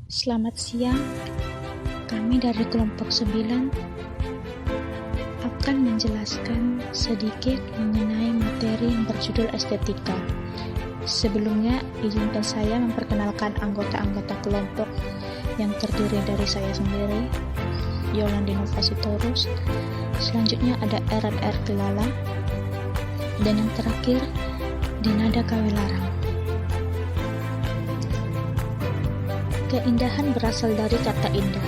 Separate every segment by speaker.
Speaker 1: Selamat siang, kami dari kelompok 9 akan menjelaskan sedikit mengenai materi yang berjudul estetika. Sebelumnya, izinkan saya memperkenalkan anggota-anggota kelompok yang terdiri dari saya sendiri, Yolandi Novasitorus. Selanjutnya ada RNR Kelala, dan yang terakhir, Dinada Kawilarang. Keindahan berasal dari kata indah.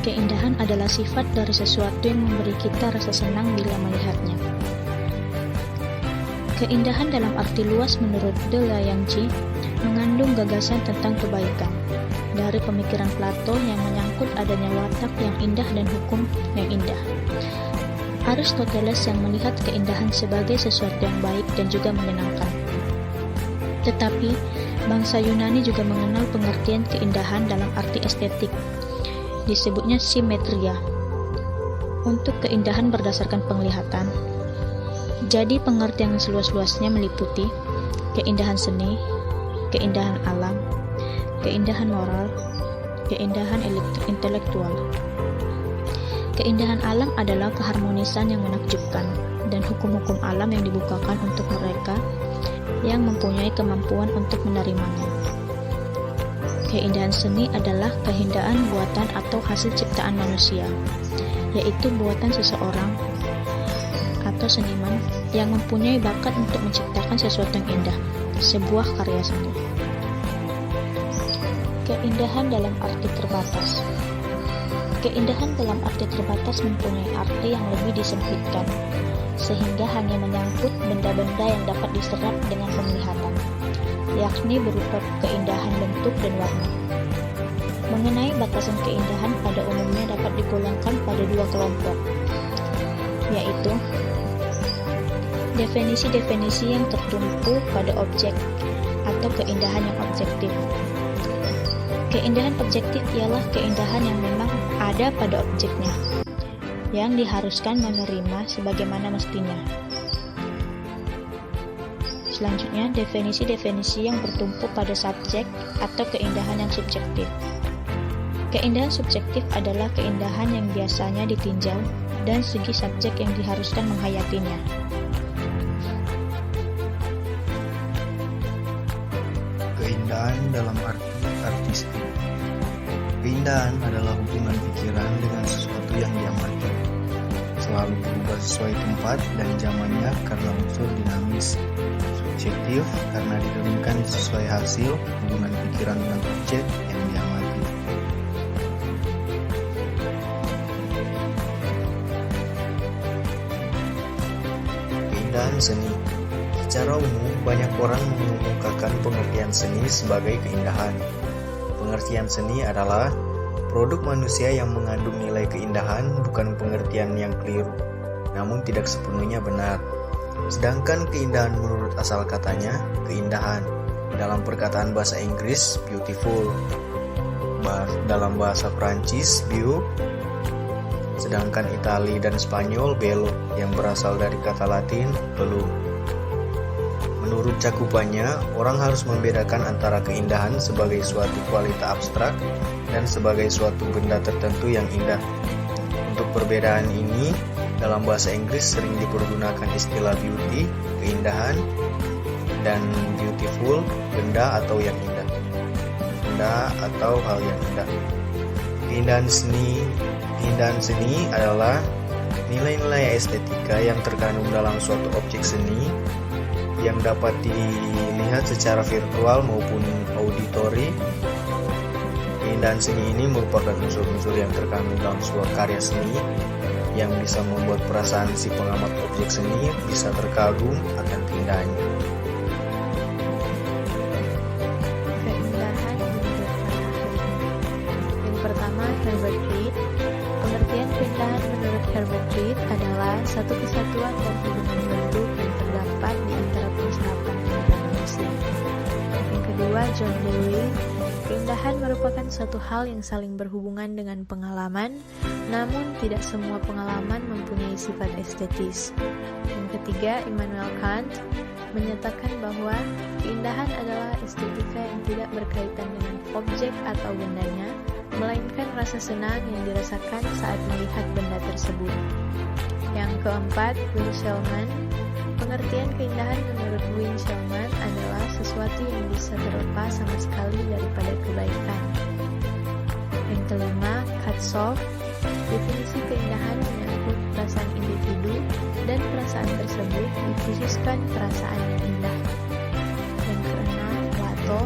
Speaker 1: Keindahan adalah sifat dari sesuatu yang memberi kita rasa senang bila melihatnya. Keindahan dalam arti luas menurut De Liang-ji mengandung gagasan tentang kebaikan. Dari pemikiran Plato yang menyangkut adanya watak yang indah dan hukum yang indah. Aristoteles yang melihat keindahan sebagai sesuatu yang baik dan juga menyenangkan. Tetapi, bangsa Yunani juga mengenal pengertian keindahan dalam arti estetik. Disebutnya simetria. Untuk keindahan berdasarkan penglihatan. Jadi pengertian yang seluas-luasnya meliputi keindahan seni, keindahan alam, keindahan moral, keindahan intelektual. Keindahan alam adalah keharmonisan yang menakjubkan dan hukum-hukum alam yang dibukakan untuk mereka yang mempunyai kemampuan untuk menerimanya. Keindahan seni adalah keindahan buatan atau hasil ciptaan manusia, yaitu buatan seseorang atau seniman yang mempunyai bakat untuk menciptakan sesuatu yang indah, sebuah karya seni. Keindahan dalam arti terbatas. Keindahan dalam arti terbatas mempunyai arti yang lebih disempitkan, sehingga hanya menyangkut benda-benda yang dapat diserap dengan penglihatan, yakni berupa keindahan bentuk dan warna. Mengenai batasan keindahan pada umumnya dapat digolongkan pada dua kelompok, yaitu definisi-definisi yang tertumpu pada objek atau keindahan yang objektif. Keindahan objektif ialah keindahan yang memang ada pada objeknya, yang diharuskan menerima sebagaimana mestinya. Selanjutnya, definisi-definisi yang bertumpu pada subjek atau keindahan yang subjektif. Keindahan subjektif adalah keindahan yang biasanya ditinjau dan segi subjek yang diharuskan menghayatinya.
Speaker 2: Keindahan dalam arti artistik. Keindahan adalah hubungan pikiran dengan sesuatu yang diamati, selalu berubah sesuai tempat dan zamannya karena unsur dinamis. Subjektif karena diturunkan sesuai hasil hubungan pikiran dengan objek yang diamati. Keindahan seni. Secara umum, banyak orang mengemukakan pengertian seni sebagai keindahan. Pengertian seni adalah produk manusia yang mengandung nilai keindahan, bukan pengertian yang keliru, namun tidak sepenuhnya benar. Sedangkan keindahan menurut asal katanya, keindahan. Dalam perkataan bahasa Inggris, beautiful. Dalam bahasa Prancis, beau. Sedangkan Itali dan Spanyol, bello, yang berasal dari kata Latin, belum. Menurut cakupannya, orang harus membedakan antara keindahan sebagai suatu kualitas abstrak dan sebagai suatu benda tertentu yang indah. Untuk perbedaan ini, dalam bahasa Inggris sering dipergunakan istilah beauty, keindahan, dan beautiful, benda atau yang indah. Benda atau hal yang indah. Keindahan seni adalah nilai-nilai estetika yang terkandung dalam suatu objek seni yang dapat dilihat secara virtual maupun auditori. Keindahan seni ini merupakan unsur-unsur yang terkandung dalam sebuah karya seni yang bisa membuat perasaan si pengamat objek seni bisa terkagum akan keindahannya.
Speaker 1: Keindahan menurut yang pertama, Herbert Reed. Pengertian keindahan menurut Herbert Reed adalah satu kesatuan dan hubungan bentuk yang terdapat di antara persahabatan antara manusia. Yang kedua, John Dewey. Keindahan merupakan suatu hal yang saling berhubungan dengan pengalaman, namun tidak semua pengalaman mempunyai sifat estetis. Yang ketiga, Immanuel Kant menyatakan bahwa keindahan adalah estetika yang tidak berkaitan dengan objek atau bendanya, melainkan rasa senang yang dirasakan saat melihat benda tersebut. Yang keempat, Wim Shellman. Pengertian keindahan menurut Wim Shellman adalah sesuatu yang bisa terlepas sama sekali daripada kebaikan. Yang kelima, Katzoff. Definisi keindahan menyangkut perasaan individu dan perasaan tersebut dikhususkan perasaan yang indah. Yang keenam, Plato.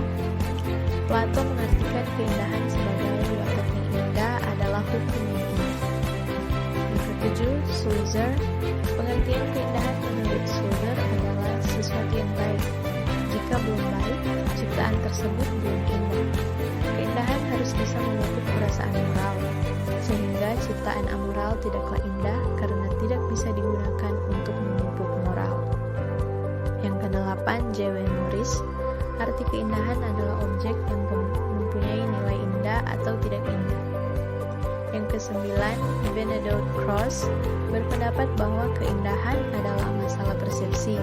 Speaker 1: Plato mengartikan keindahan sebagai watak yang indah adalah hukum yang indah. Yang ketujuh, Sulzer. Pengertian keindahan menurut Sulzer adalah sesuatu yang baik. Jika belum baik, ciptaan tersebut belum indah. Keindahan harus bisa memupuk perasaan moral, sehingga ciptaan amoral tidaklah indah karena tidak bisa digunakan untuk memupuk moral. Yang kedelapan, J.W. Morris. Arti keindahan adalah objek yang mempunyai nilai indah atau tidak indah. Yang kesembilan, Benedict Cross berpendapat bahwa keindahan adalah masalah persepsi.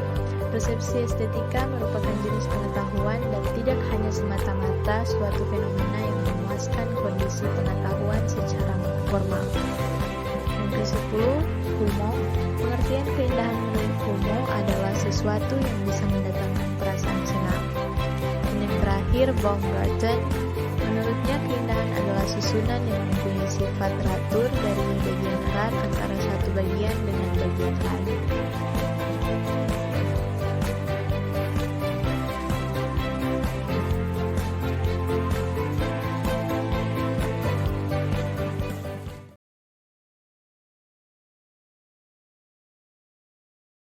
Speaker 1: Persepsi estetika merupakan jenis pengetahuan dan tidak hanya semata-mata suatu fenomena yang memuaskan kondisi pengetahuan secara formal. Yang ke-10, Humo. Pengertian keindahan menurut Humo adalah sesuatu yang bisa mendatangkan perasaan senang. Dan yang terakhir, Baumgarten. Menurutnya keindahan adalah susunan yang mempunyai sifat teratur dari bagian erat antara satu bagian dengan bagian lain.